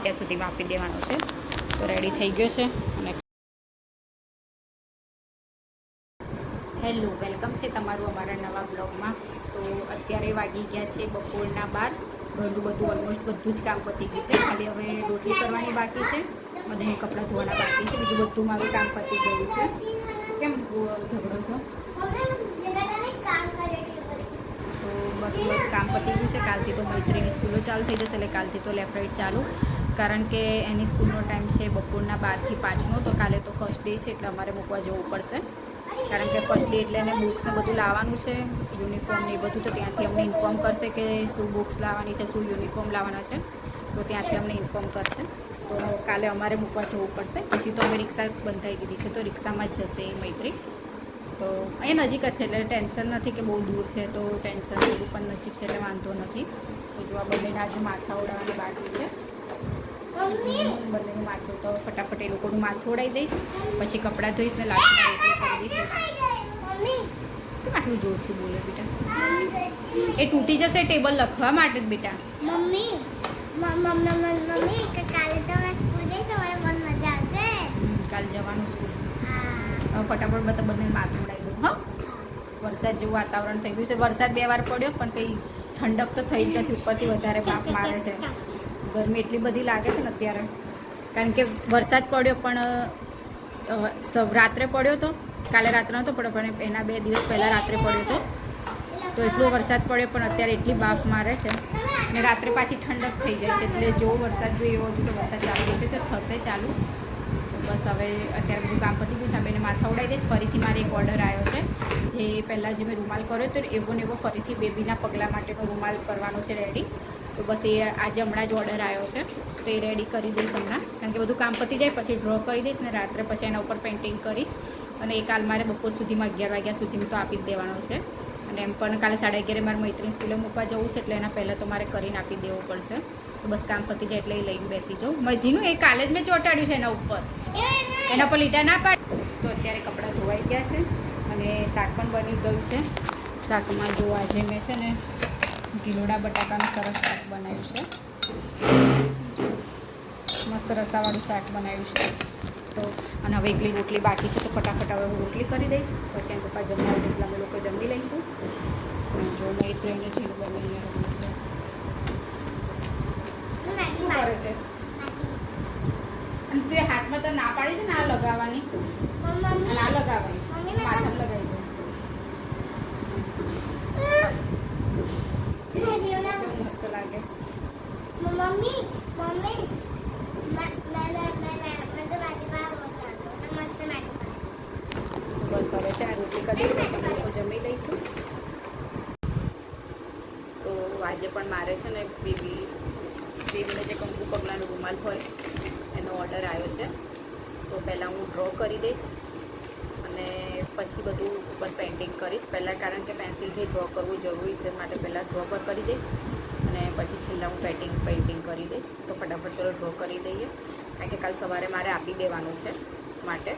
વાગ્યા સુધીમાં આપી દેવાનો છે. તો રેડી થઈ ગયો છે. અને હેલો, વેલકમ છે તમારું અમારા નવા બ્લોગમાં. તો અત્યારે વાગી ગયા છે બપોરના 12. બધું ઓલમોસ્ટ બધું જ કામ પતી ગયું છે. ખાલી હવે રોટલી કરવાની બાકી છે, બધા કપડાં ધોવાના બાકી છે. બીજું બધું મારું કામ પતી ગયું છે. કેમ ઝઘડો છો? તો બસ કામ પતી ગયું છે. કાલથી તો મૈત્રીની સ્કૂલો ચાલુ થઈ જશે, એટલે કાલથી તો લેફ્ટ રાઈટ ચાલુ, કારણ કે એની સ્કૂલનો ટાઈમ છે બપોરના 12 થી 5નો. તો કાલે તો ફર્સ્ટ ડે છે, એટલે અમારે મૂકવા જવું પડશે, કારણ કે ફર્સ્ટ ડે એટલે એને બુક્સને બધું લાવવાનું છે, યુનિફોર્મ ને એ બધું. તો ત્યાંથી અમને ઇન્ફોર્મ કરશે કે શું બુક્સ લાવવાની છે, શું યુનિફોર્મ લાવવાના છે. તો ત્યાંથી અમને ઇન્ફોર્મ કરશે. તો કાલે અમારે મૂકવા જવું પડશે. પછી તો અમે રિક્ષા બંધાઈ દીધી છે, તો રિક્ષામાં જ જશે એ મૈત્રી. તો અહીંયા નજીક જ છે, એટલે ટેન્શન નથી કે બહુ દૂર છે. તો ટેન્શન બધું પણ નજીક છે, એટલે વાંધો નથી. તો જો આ બંનેના આજે માથા ઉડાવવાની બાકી છે. બંનેનું માથું તો ફટાફટ એ લોકોનું માથું ઉડાવી દઈશ, પછી કપડાં ધોઈશ ને લાસ્ટમાં રોટલી કરી દઈશ. કેમ આટલું જોરથી બોલે બેટા? એ તૂટી જશે ટેબલ લખવા માટે જ બેટા. મમ્મી કાલે તો મેં સ્કૂલ જઈશ, મને બહુ મજા આવશે. કાલ જવાનું સ્કૂલ. હવે ફટાફટ બધા બંને માથું ઉડાવી દઉં. હા, વરસાદ જેવું વાતાવરણ થઈ ગયું છે. વરસાદ 2 વાર પડ્યો, પણ કંઈ ઠંડક તો થઈ જ નથી. ઉપરથી વધારે બાપ મારે છે. ગરમી એટલી બધી લાગે છે ને અત્યારે, કારણ કે વરસાદ પડ્યો પણ રાત્રે પડ્યો હતો. કાલે રાત્રે નહોતો પડ્યો, પણ એના 2 દિવસ પહેલાં રાત્રે પડ્યો હતો. તો એટલો વરસાદ પડ્યો, પણ અત્યારે એટલી બાફ મારે છે. અને રાત્રે પાછી ઠંડક થઈ જાય છે, એટલે જેવો વરસાદ જોઈએ એવો હતું. તો વરસાદ ચાલુ થશે, તો થશે ચાલુ. બસ હવે અત્યારે બધું કામ પતી ગયું છે. બેને માથા ઉડાવી દઈશ. ફરીથી મારે એક ઓર્ડર આવ્યો છે, જે પહેલાં જે મેં રૂમાલ કર્યો હતો એવો ને એવો ફરીથી બેબીના પગલા માટેનો રૂમાલ કરવાનો છે રેડી. તો બસ એ આજે હમણાં જ ઓર્ડર આવ્યો છે, તો એ રેડી કરી દઈશ હમણાં, કારણ કે બધું કામ પતી જાય પછી ડ્રો કરી દઈશ ને રાત્રે પછી એના ઉપર પેઇન્ટિંગ કરીશ. અને એ કાલ મારે બપોર સુધીમાં 11 વાગ્યા સુધીમાં તો આપી જ દેવાનો છે. અને એમ પણ કાલે 11:30 મારે મૈત્રી સ્કૂલે મૂકવા જવું છે, એટલે એના પહેલાં તો મારે કરીને આપી દેવું પડશે. તો બસ કામ પતી જાય એટલે એ લઈને બેસી જાઉં. મજીનું એ કાલે જ મેં ચોંટાડ્યું છે એના ઉપર, એના પર લીટા ના પાડ. તો અત્યારે કપડાં ધોવાઈ ગયા છે અને શાક પણ બની ગયું છે. શાકમાં જો આજે મેં છે ને ગીલોડા બટાકાનું સરસ શાક બનાવ્યું છે. મસ્ત રસાવાળું શાક બનાવ્યું છે. તો અને હવે એકલી રોટલી બાકી છે, તો ફટાફટ હવે હું રોટલી કરી દઈશ. પછી એમ પપ્પા જમવા આવે એટલે અમે લોકો જમી લઈશું. જો મેં તો એને જેવું બનાવીને રહ્યું છે. શું કરે છે? અને તું એ હાથમાં તો ના પાડી છે ને આ લગાવવાની, ના લગાવવાની, માથામાં લગાવી દો. મસ્ત લાગે. મમ્મી બસ હવે છે ને રોટલી કરી દઈશું, તમે લોકો જમી લઈશું. તો આજે પણ મારે છે ને બેબીને જે કંકુ પગલાંનો રૂમાલ હોય એનો ઓર્ડર આવ્યો છે. તો પહેલાં હું ડ્રો કરી દઈશ અને પછી બધું ઉપર પેઇન્ટિંગ કરીશ પહેલાં, કારણ કે પેન્સિલથી ડ્રો કરવું જરૂરી છે, માટે પહેલાં ડ્રો પર કરી દઈશ અને પછી છેલ્લા હું પેઇન્ટિંગ કરી દઈશ. તો ફટાફટ ચલો ડ્રો કરી દઈએ, કારણ કે કાલ સવારે મારે આપી દેવાનું છે માટે.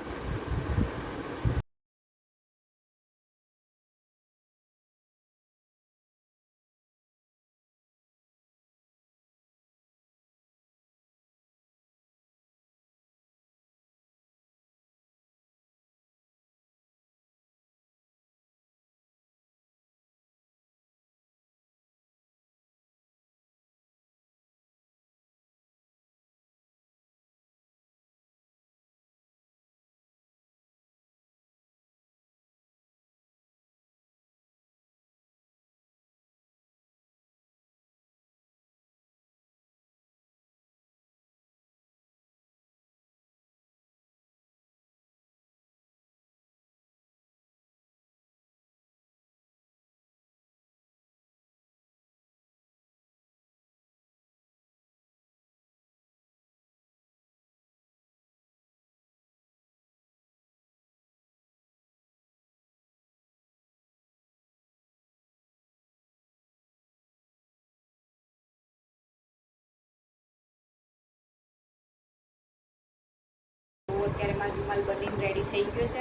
અત્યારે મારો રૂમાલ બનીને રેડી થઈ ગયો છે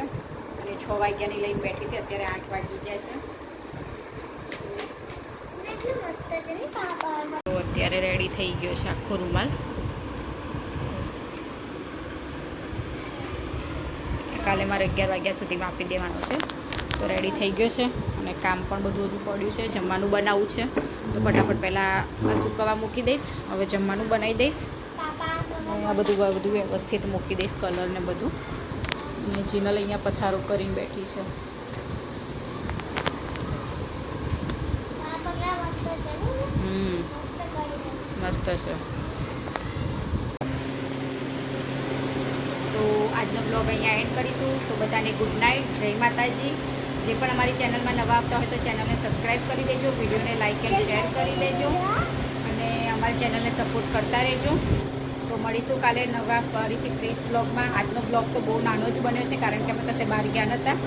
અને 6 વાગ્યાની લઈને બેઠી હતી, અત્યારે 8 વાગી ગયા છે. તો અત્યારે રેડી થઈ ગયો છે આખો રૂમાલ. કાલે મારે 11 વાગ્યા સુધીમાં આપી દેવાનો છે. તો રેડી થઈ ગયો છે અને કામ પણ બધું હજુ પડ્યું છે. જમવાનું બનાવવું છે તો ફટાફટ પહેલાં આ સૂકવવા મૂકી દઈશ. હવે જમવાનું બનાવી દઈશ. અને આ બધું વ્યવસ્થિત મૂકી દઈશ, કલર ને બધું. અને જીનલ અહીંયા પથારો કરીને બેઠી છે. મસ્ત છે. તો આજનો બ્લોગ અહીંયા એન્ડ કરીશું. તો બધાને ગુડ નાઇટ, જય માતાજી. જે પણ અમારી ચેનલમાં નવા આવતા હોય તો ચેનલને સબસ્ક્રાઈબ કરી દેજો, વિડીયોને લાઇક એન્ડ શેર કરી દેજો અને અમારી ચેનલને સપોર્ટ કરતા રહેજો. તો મળીશું કાલે નવા ફરીથી ફ્રેશ બ્લોગમાં. આજનો બ્લોગ તો બહુ નાનો જ બન્યો છે કારણ કે અમે કશે બહાર ગયા નહોતા.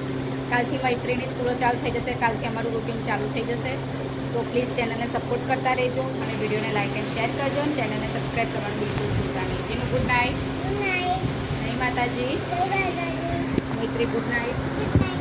કાલથી મૈત્રીની સ્કૂલો ચાલુ થઈ જશે, કાલથી અમારું રૂટીન ચાલુ થઈ જશે. તો પ્લીઝ ચેનલને સપોર્ટ કરતા રહેજો અને વિડીયોને લાઇક એન્ડ શેર કરજો અને ચેનલને સબસ્ક્રાઈબ કરવાનું બિલકુલ ભૂલતા નહીં. જેનું ગુડ નાઇટ, જય માતાજી. મૈત્રી ગુડ નાઇટ.